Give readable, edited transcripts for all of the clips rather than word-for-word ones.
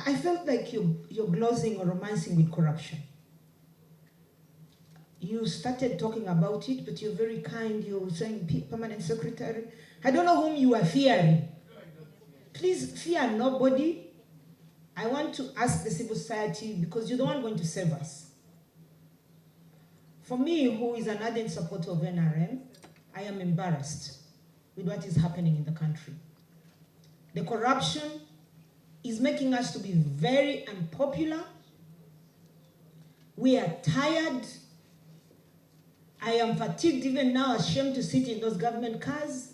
I felt like you're glossing or romancing with corruption. You started talking about it, but you're very kind. You're saying permanent secretary. I don't know whom you are fearing. Please fear nobody. I want to ask the civil society, because you're the one going to save us. For me, who is an ardent supporter of NRM, I am embarrassed with what is happening in the country. The corruption is making us to be very unpopular. We are tired. I am fatigued even now, ashamed to sit in those government cars.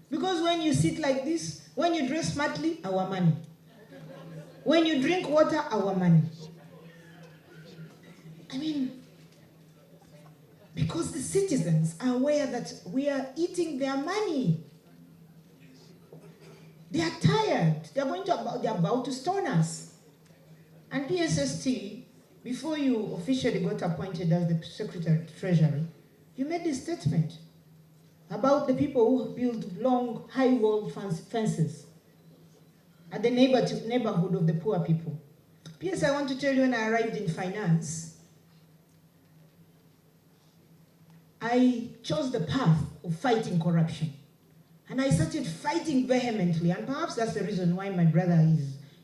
Because when you sit like this, when you dress smartly, our money. When you drink water, our money. I mean, because the citizens are aware that we are eating their money. They are tired. They're about to stone us. And PSST, before you officially got appointed as the Secretary of Treasury, you made this statement about the people who build long, high-wall fences at the neighborhood of the poor people. P.S. I want to tell you, when I arrived in finance, I chose the path of fighting corruption. And I started fighting vehemently, and perhaps that's the reason why my brother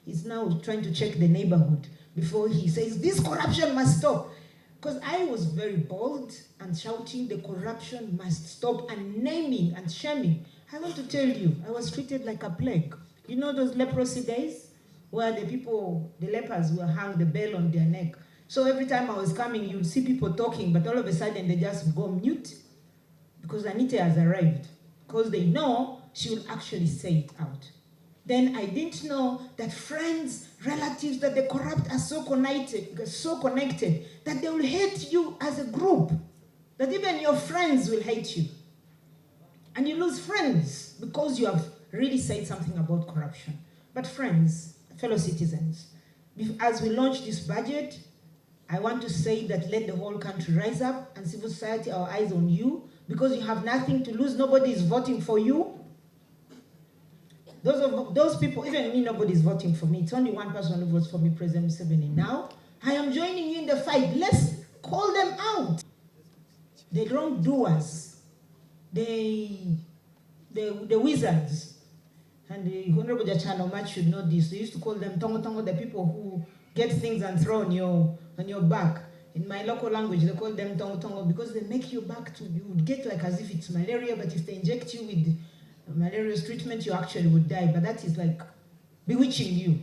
is now trying to check the neighborhood before he says, this corruption must stop. Because I was very bold and shouting, the corruption must stop, and naming and shaming. I want to tell you, I was treated like a plague. You know those leprosy days where the lepers will hang the bell on their neck. So every time I was coming, you'd see people talking, but all of a sudden they just go mute because Anite has arrived. Because they know she will actually say it out. Then I didn't know that friends, relatives, that the corrupt are so connected that they will hate you as a group. That even your friends will hate you. And you lose friends because you have really said something about corruption. But friends, fellow citizens, as we launch this budget, I want to say that let the whole country rise up, and civil society, our eyes on you, because you have nothing to lose. Nobody is voting for you. Those people, even me, nobody is voting for me. It's only one person who votes for me, President Museveni. Now, I am joining you in the fight. Let's call them out. The wrongdoers, the wizards, and the Honorable Jachano Mat should know this. They used to call them tongo tongo, the people who get things and throw on your back. In my local language, they call them tongo tongo because they make your back to, you would get like as if it's malaria, but if they inject you with malarious treatment, you actually would die. But that is like bewitching you.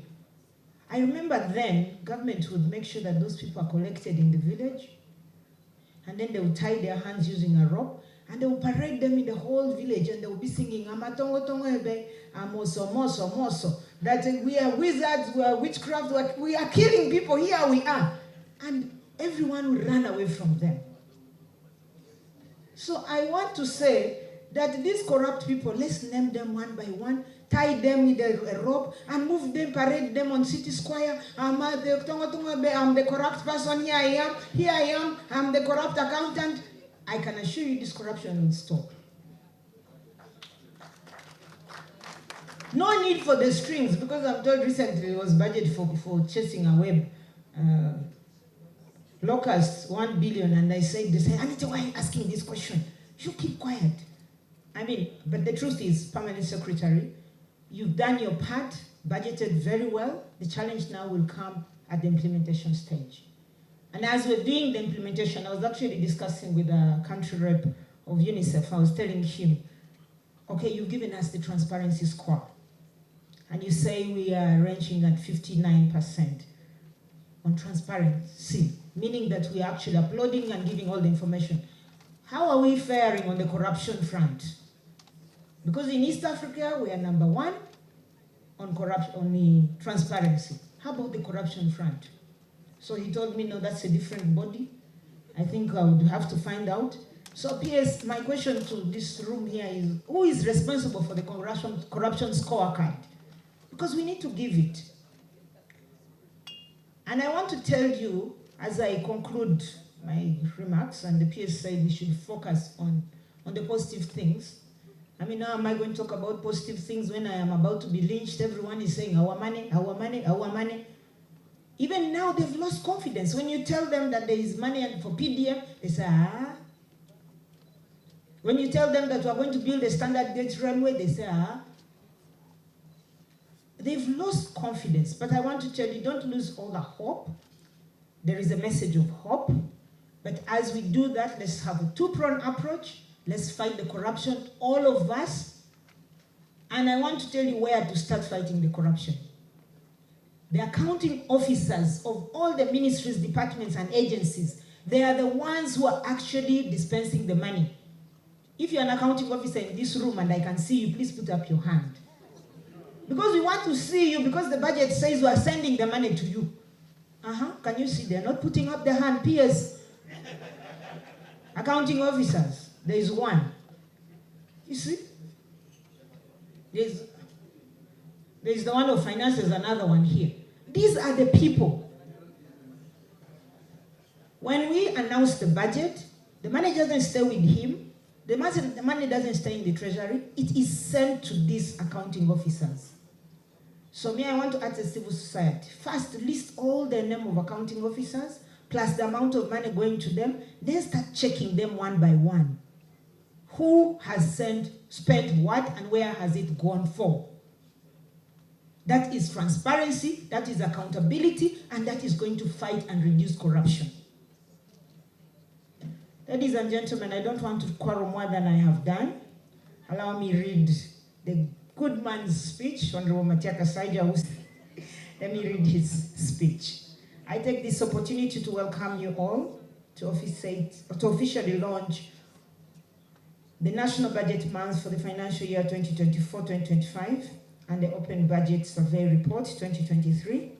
I remember then, government would make sure that those people are collected in the village, and then they would tie their hands using a rope, and they would parade them in the whole village, and they would be singing, Amatongo tongo ebe, amoso, moso, moso, that we are wizards, we are witchcraft, we are killing people, here we are. And everyone would run away from them. So I want to say that these corrupt people, let's name them one by one, tie them with a rope, and move them, parade them on City Square. I'm the corrupt person, here I am, I'm the corrupt accountant. I can assure you this corruption will stop. No need for the strings, because I'm told recently it was budget for chasing a web. Locusts, 1 billion, and they say, Anite, why are you asking this question? You keep quiet. I mean, but the truth is, Permanent Secretary, you've done your part, budgeted very well. The challenge now will come at the implementation stage. And as we're doing the implementation, I was actually discussing with a country rep of UNICEF. I was telling him, okay, you've given us the transparency score, and you say we are ranging at 59% on transparency, meaning that we are actually uploading and giving all the information. How are we faring on the corruption front? Because in East Africa, we are #1 on corruption, on the transparency. How about the corruption front? So he told me, no, that's a different body. I think I would have to find out. So PS, my question to this room here is, who is responsible for the corruption scorecard? Because we need to give it. And I want to tell you, as I conclude my remarks, and the PS said we should focus on the positive things, I mean, now am I going to talk about positive things when I am about to be lynched? Everyone is saying, our money, our money, our money. Even now, they've lost confidence. When you tell them that there is money for PDM, they say, ah. When you tell them that we are going to build a standard gauge railway, they say, ah. They've lost confidence. But I want to tell you, don't lose all the hope. There is a message of hope. But as we do that, let's have a two-pronged approach. Let's fight the corruption, all of us. And I want to tell you where to start fighting the corruption. The accounting officers of all the ministries, departments, and agencies, they are the ones who are actually dispensing the money. If you're an accounting officer in this room and I can see you, please put up your hand. Because we want to see you, because the budget says we are sending the money to you. Can you see? They're not putting up their hand. PS. Accounting officers. There is one. You see? There's the one of finances, another one here. These are the people. When we announce the budget, the money doesn't stay with him. The money doesn't stay in the treasury. It is sent to these accounting officers. So I want to ask the civil society, first list all the name of accounting officers, plus the amount of money going to them, then start checking them one by one. Who has spent what and where has it gone for? That is transparency, that is accountability, and that is going to fight and reduce corruption. Ladies and gentlemen, I don't want to quarrel more than I have done. Allow me read the good man's speech, Honorable Matiaka Saija. Let me read his speech. I take this opportunity to welcome you all to officially launch the National Budget Month for the financial year 2024-2025 and the Open Budget Survey Report 2023.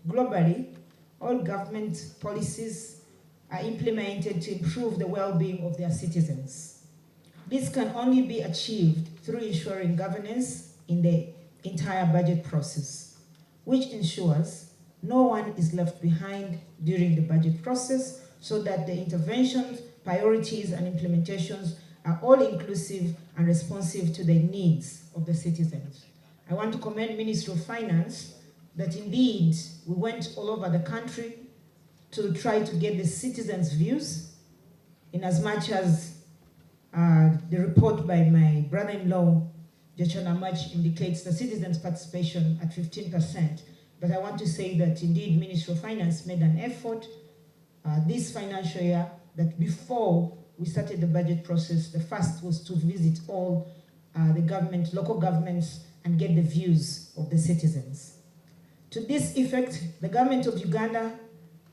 Globally, all government policies are implemented to improve the well-being of their citizens. This can only be achieved through ensuring governance in the entire budget process, which ensures no one is left behind during the budget process so that the interventions, priorities, and implementations are all inclusive and responsive to the needs of the citizens. I want to commend Ministry of Finance that indeed we went all over the country to try to get the citizens' views, in as much as the report by my brother-in-law, Jochana Mach, indicates the citizens' participation at 15%. But I want to say that indeed Ministry of Finance made an effort this financial year that before we started the budget process, the first was to visit all the local governments and get the views of the citizens. To this effect, the government of Uganda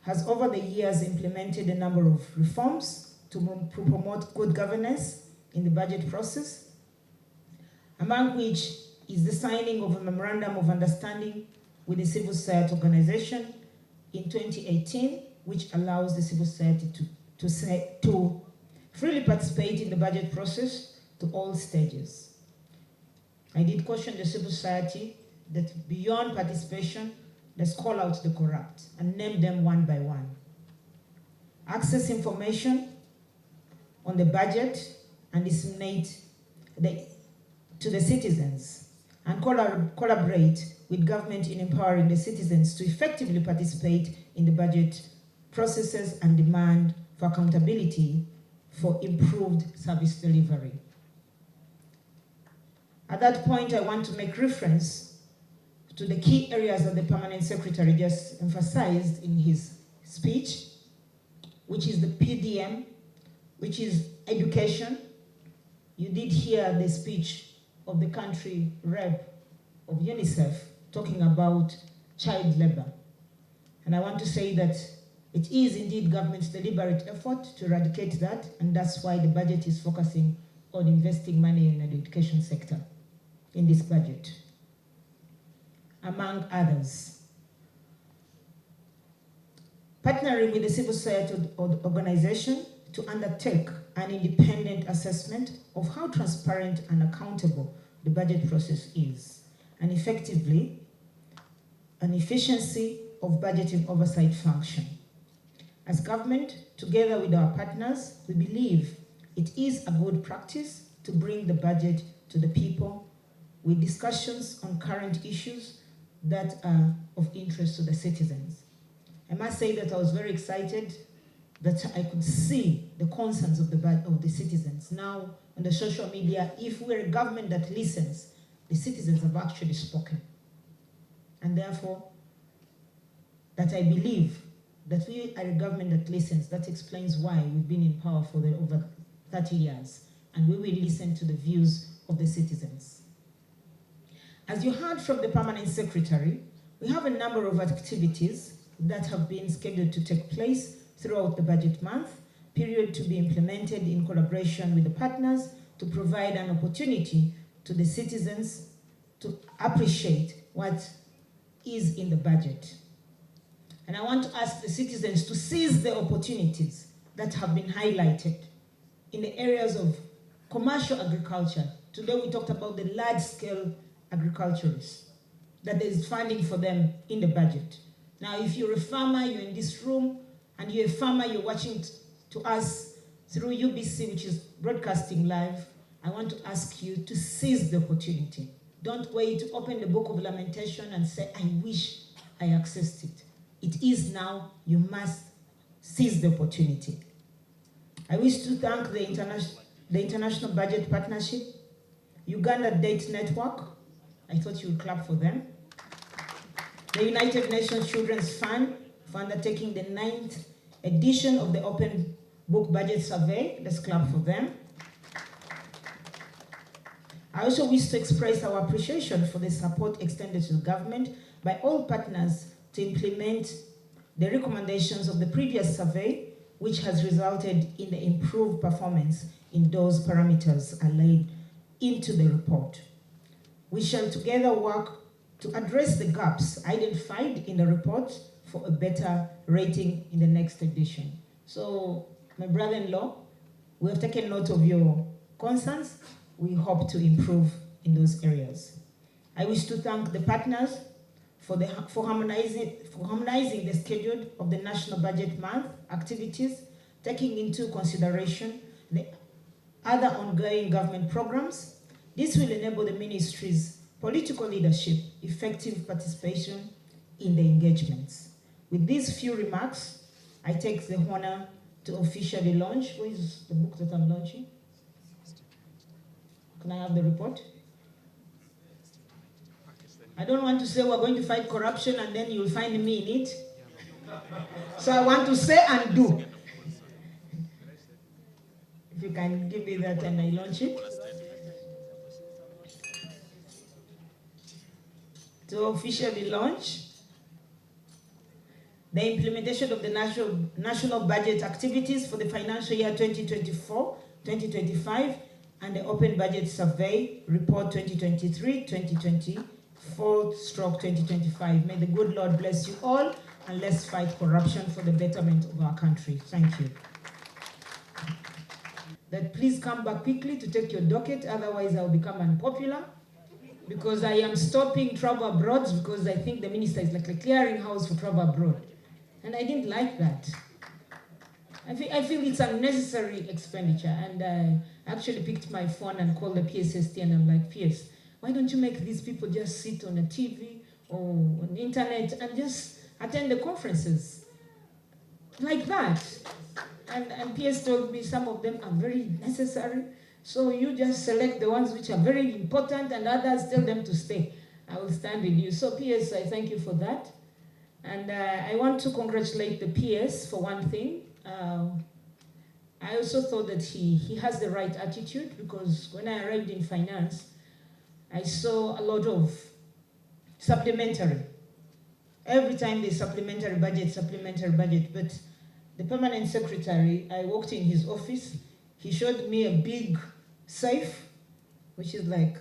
has over the years implemented a number of reforms to promote good governance in the budget process, among which is the signing of a memorandum of understanding with the civil society organization in 2018, which allows the civil society to freely participate in the budget process to all stages. I did caution the civil society that beyond participation, let's call out the corrupt and name them one by one. Access information on the budget and disseminate to the citizens, and collaborate with government in empowering the citizens to effectively participate in the budget processes and demand for accountability for improved service delivery. At that point, I want to make reference to the key areas that the Permanent Secretary just emphasized in his speech, which is the PDM, which is education. You did hear the speech of the country rep of UNICEF talking about child labor. And I want to say that it is indeed government's deliberate effort to eradicate that, and that's why the budget is focusing on investing money in the education sector in this budget, among others. Partnering with the civil society organization to undertake an independent assessment of how transparent and accountable the budget process is, and effectively an efficiency of budgeting oversight function. As government, together with our partners, we believe it is a good practice to bring the budget to the people with discussions on current issues that are of interest to the citizens. I must say that I was very excited that I could see the concerns of the citizens. Now, on the social media, if we're a government that listens, the citizens have actually spoken. And therefore, that I believe that we are a government that listens. That explains why we've been in power for over 30 years. And we will listen to the views of the citizens. As you heard from the Permanent Secretary, we have a number of activities that have been scheduled to take place throughout the budget month period to be implemented in collaboration with the partners to provide an opportunity to the citizens to appreciate what is in the budget. And I want to ask the citizens to seize the opportunities that have been highlighted in the areas of commercial agriculture. Today we talked about the large-scale agriculturists, that there is funding for them in the budget. Now, if you're a farmer, you're in this room, and you're a farmer, you're watching to us through UBC, which is broadcasting live, I want to ask you to seize the opportunity. Don't wait to open the book of lamentation and say, I wish I accessed it. It is now, you must seize the opportunity. I wish to thank the International Budget Partnership, Uganda Date Network, I thought you would clap for them, the United Nations Children's Fund for undertaking the 9th edition of the Open Book Budget Survey. Let's clap for them. I also wish to express our appreciation for the support extended to the government by all partners to implement the recommendations of the previous survey, which has resulted in the improved performance in those parameters laid into the report. We shall together work to address the gaps identified in the report for a better rating in the next edition. So, my brother-in-law, we have taken note of your concerns. We hope to improve in those areas. I wish to thank the partners for harmonizing the schedule of the National Budget Month activities, taking into consideration the other ongoing government programs. This will enable the ministry's political leadership effective participation in the engagements. With these few remarks, I take the honor to officially launch. Where is the book that I'm launching? Can I have the report? I don't want to say we're going to fight corruption and then you'll find me in it. So I want to say and do. If you can give me that and I launch it. To officially launch the implementation of the national budget activities for the financial year 2024-2025 and the Open Budget Survey Report 2023-2024/2025. May the good Lord bless you all, and let's fight corruption for the betterment of our country. Thank you. That please come back quickly to take your docket, otherwise I'll become unpopular. Because I am stopping travel abroad because I think the minister is like a clearinghouse for travel abroad. And I didn't like that. I feel it's unnecessary expenditure. And I actually picked my phone and called the PSST and I'm like, PS, why don't you make these people just sit on a TV or on the internet and just attend the conferences? Like that. And PS told me some of them are very necessary. So you just select the ones which are very important and others tell them to stay. I will stand with you. So PS, I thank you for that. And I want to congratulate the PS for one thing. I also thought that he has the right attitude, because when I arrived in finance, I saw a lot of supplementary. Every time there's supplementary budget. But the permanent secretary, I walked in his office, he showed me a big safe, which is like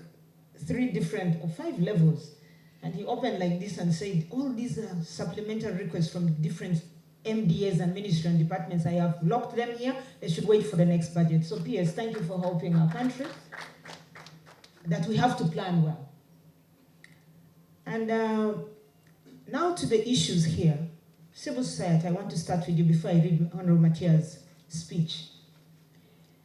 3 different or 5 levels. And he opened like this and said, all these are supplementary requests from different MDAs and ministry and departments. I have locked them here. They should wait for the next budget. So PS, thank you for helping our country, that we have to plan well. And now to the issues here. Civil society, I want to start with you before I read Honorable Matia's speech.